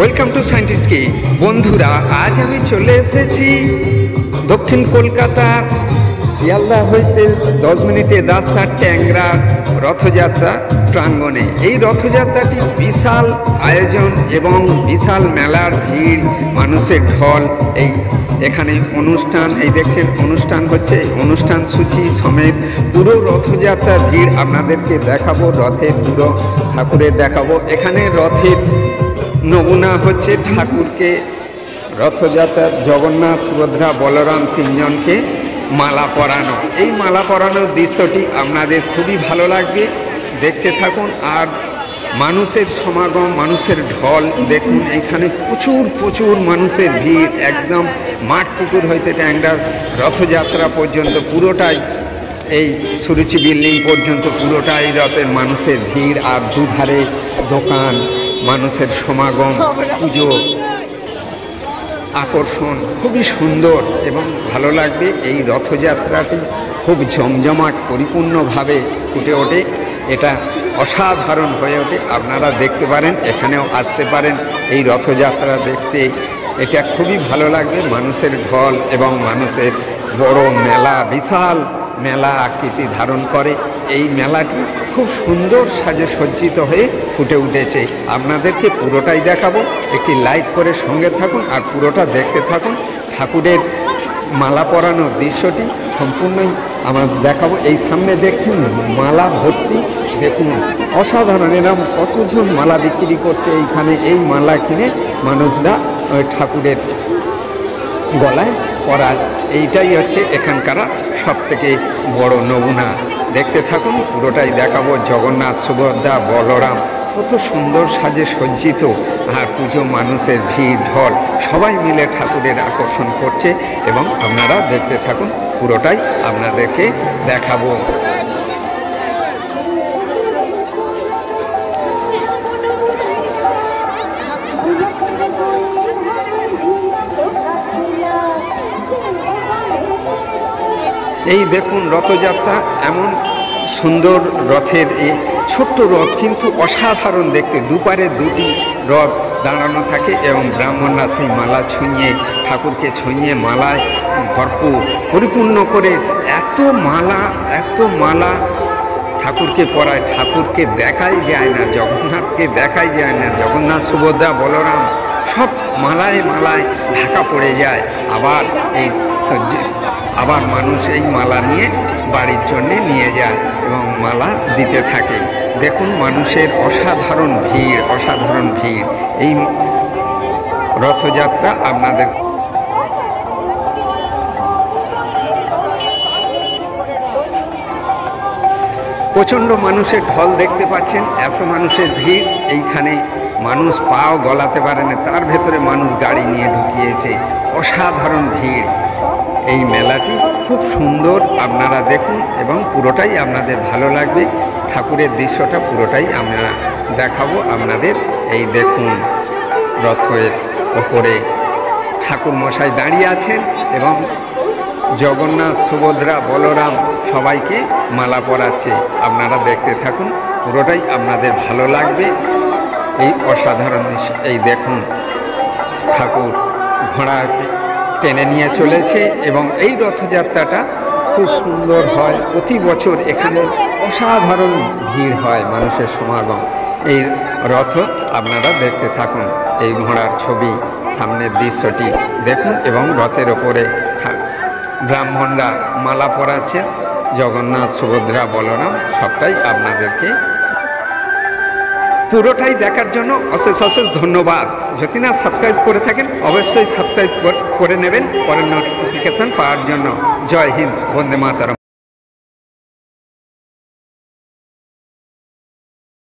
Welcome to scientist কি বন্ধুরা, আজ আমি চলে এসেছি দক্ষিণ কলকাতার শিয়ালদা হইতে 10 মিনিটের রাস্তা ট্যাংরা রথযাত্রা প্রাঙ্গণে। এই রথযাত্রাটি বিশাল আয়োজন এবং বিশাল মেলার ভিড়, মানুষের ঢল। এখানে অনুষ্ঠান, এই দেখছেন অনুষ্ঠান হচ্ছে, অনুষ্ঠান সূচি সমেত পুরো রথযাত্রার ভিড় আপনাদেরকে দেখাবো। রথের পুরো ঠাকুরের দেখাবো। এখানে রথের নমুনা হচ্ছে ঠাকুরকে রথযাত্রার জগন্নাথ, সুভদ্রা, বলরাম তিনজনকে মালা পরানো। এই মালা পরানোর দৃশ্যটি আপনাদের খুবই ভালো লাগবে, দেখতে থাকুন। আর মানুষের সমাগম, মানুষের ঢল দেখুন। এখানে প্রচুর মানুষের ভিড়, একদম মাঠ পুকুর হইতে ট্যাংরার রথযাত্রা পর্যন্ত পুরোটাই, এই সুরুচি বিল্ডিং পর্যন্ত পুরোটাই রথের মানুষের ভিড়। আর দুধারে দোকান, মানুষের সমাগম, পুজো, আকর্ষণ খুবই সুন্দর এবং ভালো লাগবে। এই রথযাত্রাটি খুব জমজমাট পরিপূর্ণভাবে ফুটে ওঠে, এটা অসাধারণ হয়ে ওঠে। আপনারা দেখতে পারেন, এখানেও আসতে পারেন এই রথযাত্রা দেখতে। এটা খুবই ভালো লাগবে। মানুষের ঢল এবং মানুষের বড় মেলা, বিশাল মেলা আকৃতি ধারণ করে। এই মেলাটি খুব সুন্দর সাজে সজ্জিত হয়ে ফুটে উঠেছে। আপনাদেরকে পুরোটাই দেখাবো, একটি লাইক করে সঙ্গে থাকুন আর পুরোটা দেখতে থাকুন। ঠাকুরের মালা পরানোর দৃশ্যটি সম্পূর্ণই আমরা দেখাবো। এই সামনে দেখছেন মালা ভর্তি, দেখুন অসাধারণ। এরকম কতজন মালা বিক্রি করছে এইখানে। এই মালা কিনে মানুষরা ঠাকুরের গলায় পরায়। এইটাই হচ্ছে এখানকার সবথেকে বড় নমুনা। দেখতে থাকুন, পুরোটাই দেখাবো। জগন্নাথ, সুভদ্রা, বলরাম কত সুন্দর সাজে সজ্জিত। আর পুজো, মানুষের ভিড় ঢল সবাই মিলে ঠাকুরের আকর্ষণ করছে এবং আপনারা দেখতে থাকুন, পুরোটাই আপনাদেরকে দেখাবো। এই দেখুন রথযাত্রা, এমন সুন্দর রথের এই ছোট্ট রথ কিন্তু অসাধারণ দেখতে। দুপারে দুটি রথ দাঁড়ানো থাকে এবং ব্রাহ্মণরা সেই মালা ছুঁয়ে, ঠাকুরকে ছুঁয়ে মালায় ভরপুর পরিপূর্ণ করে এত মালা ঠাকুরকে পরায়। ঠাকুরকে দেখাই যায় না, জগন্নাথকে দেখাই যায় না। জগন্নাথ, সুভদ্রা, বলরাম সব মালায় ঢাকা পড়ে যায়। আবার মানুষ এই মালা নিয়ে বাড়ির জন্যে নিয়ে যায় এবং মালা দিতে থাকে। দেখুন মানুষের অসাধারণ ভিড়। এই রথযাত্রা আপনাদের প্রচণ্ড মানুষের ঢল দেখতে পাচ্ছেন। এত মানুষের ভিড়, এইখানে মানুষ পাও গলাতে পারে না, তার ভেতরে মানুষ গাড়ি নিয়ে ঢুকিয়েছে। অসাধারণ ভিড়। এই মেলাটি খুব সুন্দর, আপনারা দেখুন এবং পুরোটাই আপনাদের ভালো লাগবে। ঠাকুরের দৃশ্যটা পুরোটাই আমরা দেখাবো আপনাদের। এই দেখুন রথের ওপরে ঠাকুর মশাই দাঁড়িয়ে আছেন এবং জগন্নাথ, সুভদ্রা, বলরাম সবাইকে মালা পরাচ্ছে। আপনারা দেখতে থাকুন, পুরোটাই আপনাদের ভালো লাগবে। এই অসাধারণ দৃশ্য। এই দেখুন ঠাকুর ঘোড়া টেনে নিয়ে চলেছে এবং এই রথযাত্রাটা খুব সুন্দর হয়। প্রতি বছর এখানে অসাধারণ ভিড় হয়, মানুষের সমাগম। এই রথ আপনারা দেখতে থাকুন। এই ঘোড়ার ছবি, সামনের দৃশ্যটি দেখুন এবং রথের ওপরে ব্রাহ্মণরা মালা পরাচ্ছে। জগন্নাথ, সুভদ্রা, বলরাম সবটাই আপনাদেরকে পুরোটাই দেখার জন্য অশেষ ধন্যবাদ। যদি না সাবস্ক্রাইব করে থাকেন অবশ্যই সাবস্ক্রাইব করে নেবেন পরের নোটিফিকেশান পাওয়ার জন্য। জয় হিন্দ, বন্দে মাতরম।